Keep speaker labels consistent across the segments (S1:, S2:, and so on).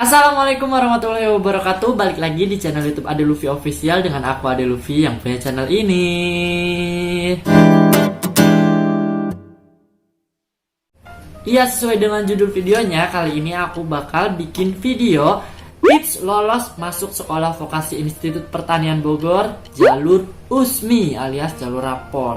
S1: Assalamualaikum warahmatullahi wabarakatuh. Balik lagi di channel YouTube Ade Luffy Official dengan aku Ade Luffy yang punya channel ini. Iya, sesuai dengan judul videonya, kali ini aku bakal bikin video tips lolos masuk Sekolah Vokasi Institut Pertanian Bogor jalur USMI alias jalur rapor.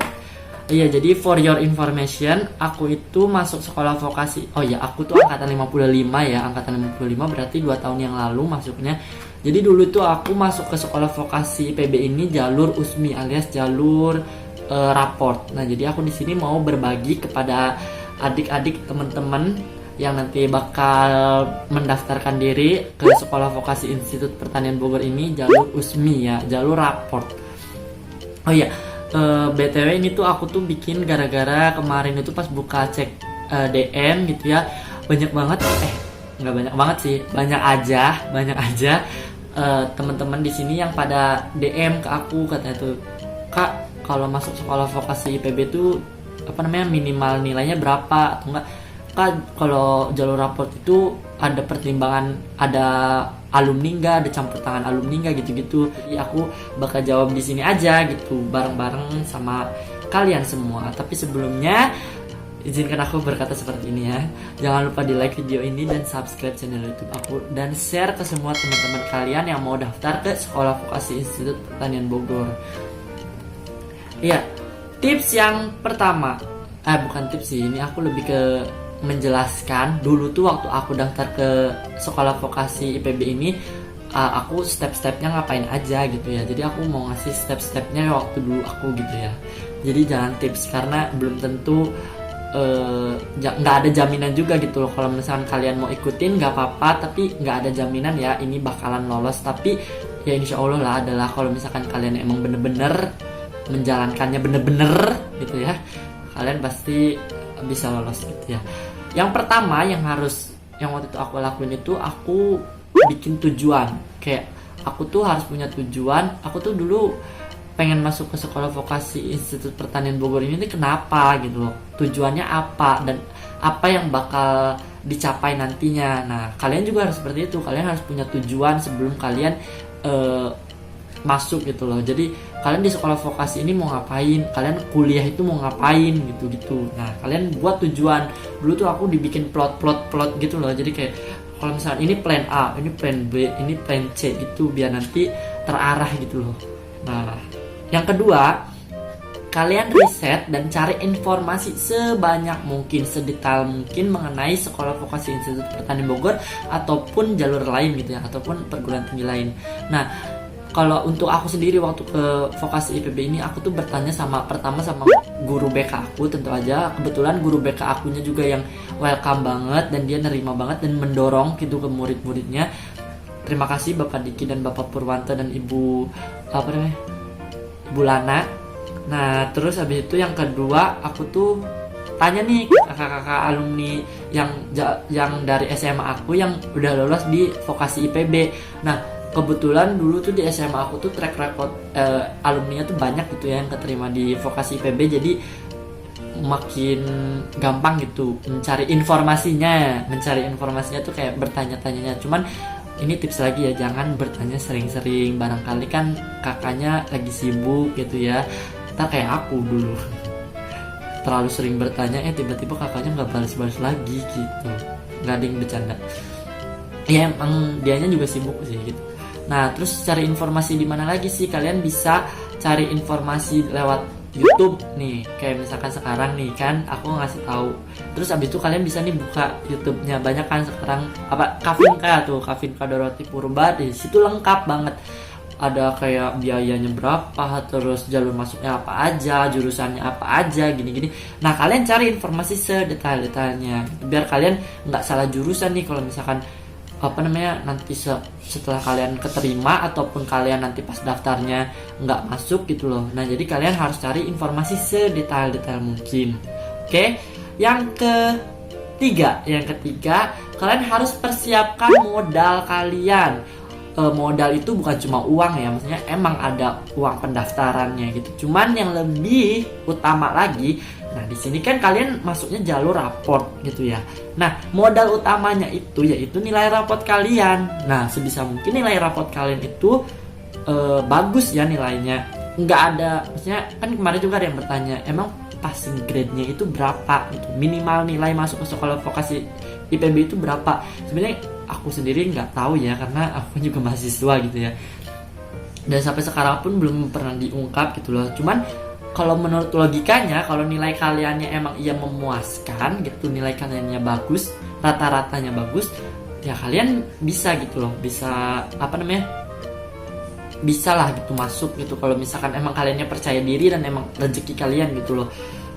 S1: Iya, jadi for your information, aku itu masuk sekolah vokasi. Oh ya, aku tuh angkatan 55 ya. Angkatan 55 berarti 2 tahun yang lalu masuknya. Jadi dulu tuh aku masuk ke sekolah vokasi IPB ini jalur USMI alias jalur raport. Nah, jadi aku di sini mau berbagi kepada adik-adik teman-teman yang nanti bakal mendaftarkan diri ke sekolah vokasi Institut Pertanian Bogor ini jalur USMI ya, jalur raport. Oh iya, BTW ini tuh aku tuh bikin gara-gara kemarin itu pas buka cek DM gitu ya, banyak banget nggak banyak banget sih, banyak aja teman-teman di sini yang pada DM ke aku, katanya tuh, Kak, kalau masuk sekolah vokasi IPB tuh minimal nilainya berapa, atau enggak Kak, kalau jalur raport itu ada pertimbangan, ada alumni nggak, ada campur tangan alumni nggak, gitu-gitu. Jadi aku bakal jawab di sini aja gitu, bareng-bareng sama kalian semua. Tapi sebelumnya izinkan aku berkata seperti ini ya. Jangan lupa di like video ini dan subscribe channel YouTube aku, dan share ke semua teman-teman kalian yang mau daftar ke Sekolah Vokasi Institut Pertanian Bogor. Iya, tips yang pertama, bukan tips sih, ini aku lebih ke menjelaskan dulu tuh waktu aku daftar ke sekolah vokasi IPB ini, aku step-stepnya ngapain aja gitu ya. Jadi aku mau ngasih step-stepnya waktu dulu aku gitu ya. Jadi jangan tips, karena belum tentu nggak ada jaminan juga gitu loh. Kalau misalkan kalian mau ikutin nggak apa-apa, tapi nggak ada jaminan ya ini bakalan lolos. Tapi ya insya Allah lah adalah kalau misalkan kalian emang bener-bener menjalankannya bener-bener gitu ya, kalian pasti bisa lolos gitu ya. Yang pertama yang waktu itu aku lakuin itu, aku bikin tujuan. Kayak aku tuh harus punya tujuan. Aku tuh dulu pengen masuk ke sekolah vokasi Institut Pertanian Bogor ini nih, kenapa gitu loh, tujuannya apa dan apa yang bakal dicapai nantinya. Nah, kalian juga harus seperti itu, kalian harus punya tujuan sebelum kalian masuk gitu loh. Jadi kalian di sekolah vokasi ini mau ngapain, kalian kuliah itu mau ngapain gitu-gitu. Nah, kalian buat tujuan. Dulu tuh aku dibikin plot gitu loh. Jadi kayak kalau misalnya ini plan A, ini plan B, ini plan C gitu, biar nanti terarah gitu loh. Nah, yang kedua, kalian riset dan cari informasi sebanyak mungkin, sedetail mungkin mengenai sekolah vokasi Institut Pertanian Bogor ataupun jalur lain gitu ya, ataupun perguruan tinggi lain. Nah, kalau untuk aku sendiri waktu ke vokasi IPB ini, aku tuh bertanya pertama sama guru BK aku, tentu aja. Kebetulan guru BK akunya juga yang welcome banget, dan dia nerima banget dan mendorong gitu ke murid-muridnya. Terima kasih Bapak Diki dan Bapak Purwanto dan Ibu Ibu Lana. Nah, terus habis itu yang kedua, aku tuh tanya nih kakak-kakak alumni yang dari SMA aku yang udah lolos di vokasi IPB. Nah, kebetulan dulu tuh di SMA aku tuh track record alumninya tuh banyak gitu ya yang keterima di vokasi IPB. Jadi makin gampang gitu mencari informasinya tuh kayak bertanya-tanyanya. Cuman ini tips lagi ya, jangan bertanya sering-sering, barangkali kan kakaknya lagi sibuk gitu ya. Ntar kayak aku dulu terlalu sering bertanya, tiba-tiba kakaknya nggak balas-balas lagi gitu, nggak ada yang bercanda ya, emang dianya juga sibuk sih gitu. Nah, terus cari informasi di mana lagi sih? Kalian bisa cari informasi lewat YouTube nih. Kayak misalkan sekarang nih kan aku ngasih tahu. Terus abis itu kalian bisa nih buka YouTube-nya, banyak kan sekarang Kavinka Doroti Purba, di situ lengkap banget. Ada kayak biayanya berapa, terus jalur masuknya apa aja, jurusannya apa aja, gini-gini. Nah, kalian cari informasi sedetail-detailnya biar kalian nggak salah jurusan nih kalau misalkan nanti setelah kalian keterima ataupun kalian nanti pas daftarnya nggak masuk gitu loh. Nah, jadi kalian harus cari informasi sedetail-detail mungkin. Oke, yang ketiga kalian harus persiapkan modal kalian. Modal itu bukan cuma uang ya, maksudnya emang ada uang pendaftarannya gitu. Cuman yang lebih utama lagi Nah, di sini kan kalian masuknya jalur raport gitu ya. Nah, modal utamanya itu yaitu nilai raport kalian. Nah, sebisa mungkin nilai raport kalian itu bagus ya nilainya. Nggak ada, maksudnya kan kemarin juga ada yang bertanya, emang passing grade-nya itu berapa gitu. Minimal nilai masuk ke sekolah vokasi IPB itu berapa? Sebenarnya aku sendiri nggak tahu ya, karena aku juga mahasiswa gitu ya. Dan sampai sekarang pun belum pernah diungkap gitu loh. Cuman kalau menurut logikanya, kalau nilai kaliannya emang iya memuaskan gitu, nilai kaliannya bagus, rata-ratanya bagus, ya kalian bisa gitu loh, bisa apa namanya, bisa lah gitu masuk gitu. Kalau misalkan emang kaliannya percaya diri dan emang rezeki kalian gitu loh.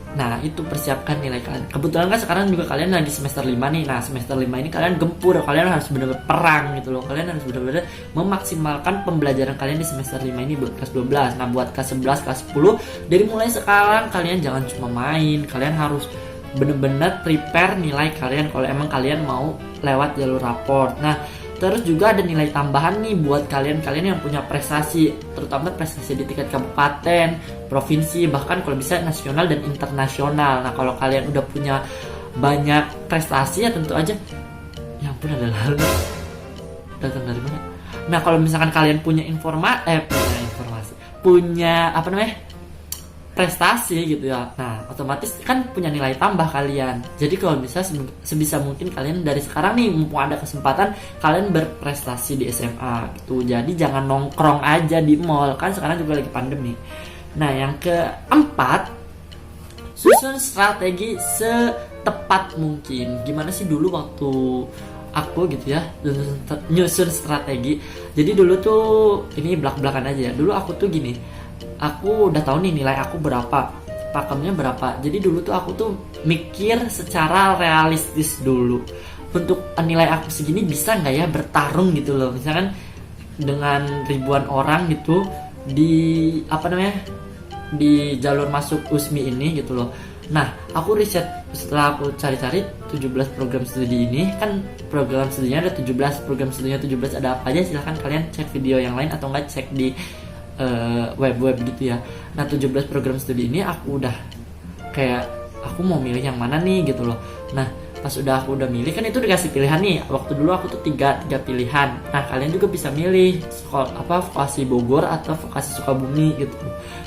S1: Nah, itu persiapkan nilai kalian. Kebetulan kan sekarang juga kalian lagi semester 5 nih. Nah, semester 5 ini kalian gempur, kalian harus benar-benar perang gitu loh. Kalian harus benar-benar memaksimalkan pembelajaran kalian di semester 5 ini buat kelas 12. Nah, buat kelas 11, kelas 10, dari mulai sekarang kalian jangan cuma main. Kalian harus benar-benar prepare nilai kalian kalau emang kalian mau lewat jalur raport. Nah, terus juga ada nilai tambahan nih buat kalian-kalian yang punya prestasi, terutama prestasi di tingkat kabupaten, provinsi, bahkan kalau bisa nasional dan internasional. Nah, kalau kalian udah punya banyak prestasi ya tentu aja, ya ampun ada lalu datang dari mana? Nah, kalau misalkan kalian punya punya apa namanya, prestasi gitu ya, nah otomatis kan punya nilai tambah kalian. Jadi kalau bisa sebisa mungkin kalian dari sekarang nih, mumpung ada kesempatan, kalian berprestasi di SMA gitu. Jadi jangan nongkrong aja di mall, kan sekarang juga lagi pandemi. Nah, yang keempat, susun strategi setepat mungkin. Gimana sih dulu waktu aku gitu ya nyusun strategi. Jadi dulu tuh, ini belak-belakan aja ya, dulu aku tuh gini, aku udah tahu nih nilai aku berapa, pakemnya berapa. Jadi dulu tuh aku tuh mikir secara realistis dulu, untuk nilai aku segini bisa nggak ya bertarung gitu loh, misalkan dengan ribuan orang gitu di apa namanya, di jalur masuk USMI ini gitu loh. Nah, aku riset, setelah aku cari-cari 17 program studi ini, kan program studinya ada 17, program studinya 17 ada apa aja, silahkan kalian cek video yang lain atau enggak cek di web gitu ya. Nah, 17 program studi ini aku udah kayak, aku mau milih yang mana nih gitu loh. Nah, pas aku udah milih, kan itu dikasih pilihan nih. Waktu dulu aku tuh tiga pilihan. Nah, kalian juga bisa milih vokasi Bogor atau vokasi Sukabumi gitu.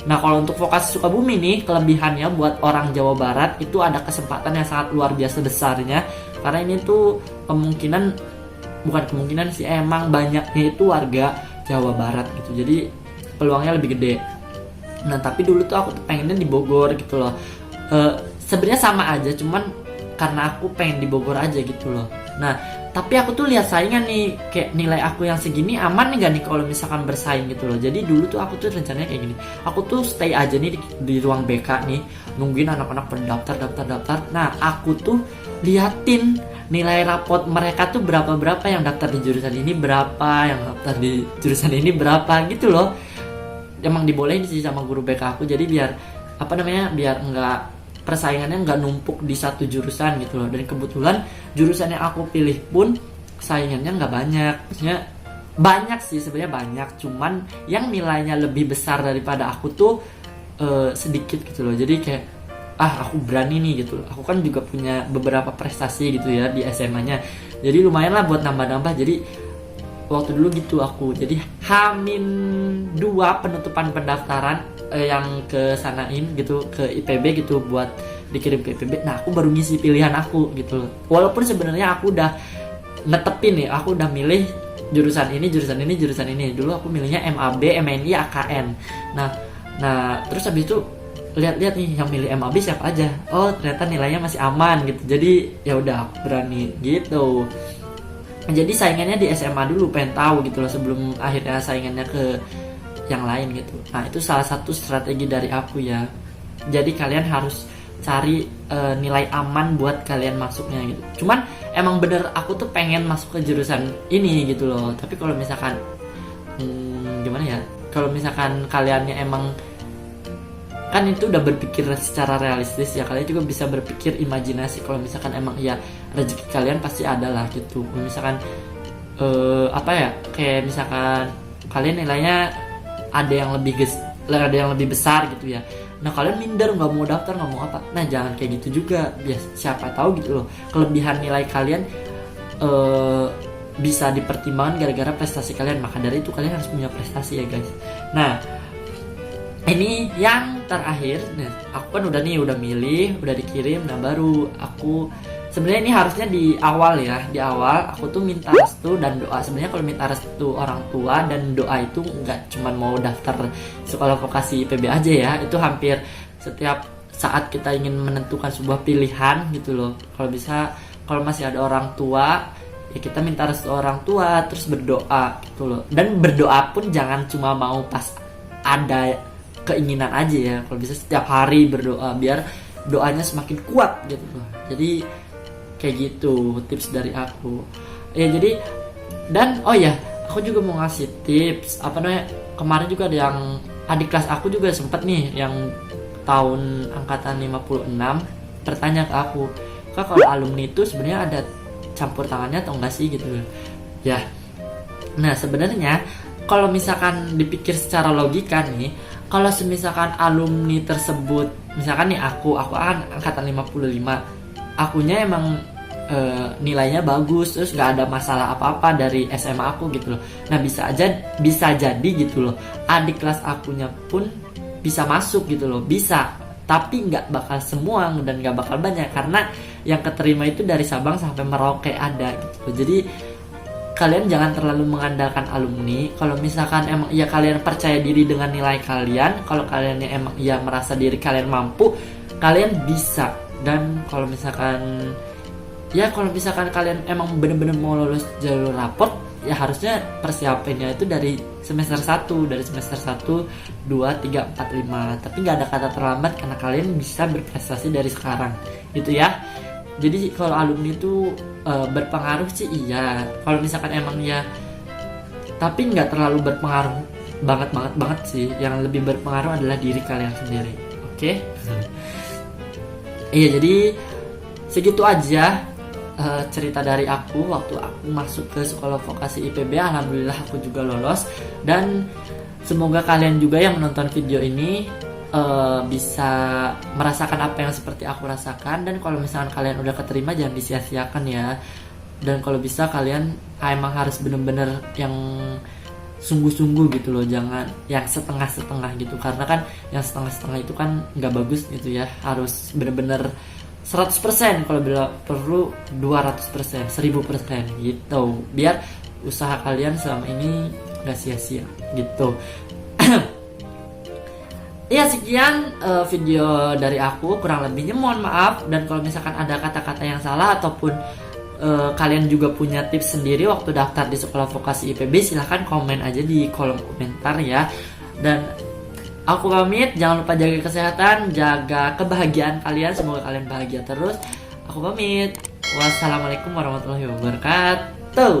S1: Nah, kalau untuk vokasi Sukabumi nih, kelebihannya buat orang Jawa Barat itu ada kesempatan yang sangat luar biasa besarnya, karena ini tuh bukan kemungkinan sih, emang banyaknya itu warga Jawa Barat gitu. Jadi peluangnya lebih gede. Nah, tapi dulu tuh aku pengennya di Bogor gitu loh. Sebenarnya sama aja, cuman karena aku pengen di Bogor aja gitu loh. Nah, tapi aku tuh lihat saingan nih, kayak nilai aku yang segini aman nih gak nih kalau misalkan bersaing gitu loh. Jadi dulu tuh aku tuh rencananya kayak gini, aku tuh stay aja nih di ruang BK nih, nungguin anak-anak daftar. Nah, aku tuh liatin nilai raport mereka tuh berapa yang daftar di jurusan ini, berapa yang daftar di jurusan ini, berapa gitu loh. Emang dibolehin sih sama guru BK aku, jadi biar apa namanya, biar enggak persaingannya nggak numpuk di satu jurusan gitu loh. Dan kebetulan jurusan yang aku pilih pun saingannya nggak banyak, maksudnya banyak sih sebenarnya banyak, cuman yang nilainya lebih besar daripada aku tuh sedikit gitu loh. Jadi kayak aku berani nih gitu. Aku kan juga punya beberapa prestasi gitu ya di SMA-nya, jadi lumayan lah buat nambah-nambah. Jadi waktu dulu gitu aku, jadi H-2 penutupan pendaftaran yang ke sanain gitu, ke IPB gitu, buat dikirim ke IPB. Nah, aku baru ngisi pilihan aku gitu loh. Walaupun sebenarnya aku udah netepin nih, aku udah milih jurusan ini. Dulu aku milihnya MAB, MNI, AKN. Nah, terus habis itu lihat-lihat nih yang milih MAB siapa aja. Oh, ternyata nilainya masih aman gitu. Jadi ya udah aku berani gitu. Jadi saingannya di SMA dulu, pengen tahu gitu loh sebelum akhirnya saingannya ke yang lain gitu. Nah, itu salah satu strategi dari aku ya. Jadi kalian harus cari nilai aman buat kalian masuknya gitu. Cuman emang bener aku tuh pengen masuk ke jurusan ini gitu loh. Tapi kalau misalkan gimana ya, kalau misalkan kaliannya emang kan itu udah berpikir secara realistis ya, kalian juga bisa berpikir imajinasi. Kalau misalkan emang ya rezeki kalian pasti ada lah gitu. Misalkan kayak misalkan kalian nilainya ada yang lebih besar gitu ya. Nah kalian minder, nggak mau daftar, nggak mau apa. Nah jangan kayak gitu juga. Siapa tahu gitu loh, kelebihan nilai kalian bisa dipertimbangkan gara-gara prestasi kalian. Maka dari itu kalian harus punya prestasi ya guys. Nah ini yang terakhir. Nah aku kan udah milih, udah dikirim. Nah baru aku, sebenarnya ini harusnya di awal ya, di awal aku tuh minta restu dan doa. Sebenarnya kalau minta restu orang tua dan doa itu nggak cuma mau daftar sekolah vokasi IPB aja ya, itu hampir setiap saat kita ingin menentukan sebuah pilihan gitu loh. Kalau bisa, kalau masih ada orang tua ya kita minta restu orang tua, terus berdoa gitu loh. Dan berdoa pun jangan cuma mau pas ada keinginan aja ya, kalau bisa setiap hari berdoa biar doanya semakin kuat gitu loh. Jadi kayak gitu tips dari aku ya. Jadi dan oh ya, aku juga mau ngasih tips apa namanya, kemarin juga ada yang adik kelas aku juga sempet nih yang tahun angkatan 56 bertanya ke aku, Kak kalau alumni itu sebenarnya ada campur tangannya atau enggak sih gitu ya. Nah sebenarnya kalau misalkan dipikir secara logika nih, kalau misalkan alumni tersebut, misalkan nih aku kan angkatan 55, akunya emang nilainya bagus, terus nggak ada masalah apa-apa dari SMA aku gitu loh. Nah bisa jadi gitu loh, adik kelas akunya pun bisa masuk gitu loh, bisa, tapi nggak bakal semua dan nggak bakal banyak, karena yang keterima itu dari Sabang sampai Merauke ada gitu loh. Jadi kalian jangan terlalu mengandalkan alumni. Kalau misalkan emang ya kalian percaya diri dengan nilai kalian, kalau kalian emang ya merasa diri kalian mampu, kalian bisa. Dan kalau misalkan kalian emang bener-bener mau lulus jalur raport, ya harusnya persiapannya itu dari semester 1, dari semester 1, 2, 3, 4, 5. Tapi nggak ada kata terlambat karena kalian bisa berprestasi dari sekarang gitu ya. Jadi kalau alumni itu berpengaruh sih iya, kalau misalkan emang ya, tapi nggak terlalu berpengaruh banget sih. Yang lebih berpengaruh adalah diri kalian sendiri. Oke? Iya, jadi segitu aja cerita dari aku waktu aku masuk ke sekolah vokasi IPB. Alhamdulillah aku juga lolos, dan semoga kalian juga yang menonton video ini bisa merasakan apa yang seperti aku rasakan. Dan kalau misalkan kalian udah keterima, jangan disia-siakan ya. Dan kalau bisa kalian emang harus bener-bener yang sungguh-sungguh gitu loh, jangan yang setengah-setengah gitu, karena kan yang setengah-setengah itu kan nggak bagus gitu ya. Harus bener-bener 100%, kalau perlu 200%, 1000% gitu, biar usaha kalian selama ini nggak sia-sia gitu. Ya sekian video dari aku, kurang lebihnya mohon maaf. Dan kalau misalkan ada kata-kata yang salah ataupun kalian juga punya tips sendiri waktu daftar di sekolah vokasi IPB, silahkan komen aja di kolom komentar ya. Dan aku pamit, jangan lupa jaga kesehatan, jaga kebahagiaan kalian, semoga kalian bahagia terus. Aku pamit, wassalamualaikum warahmatullahi wabarakatuh.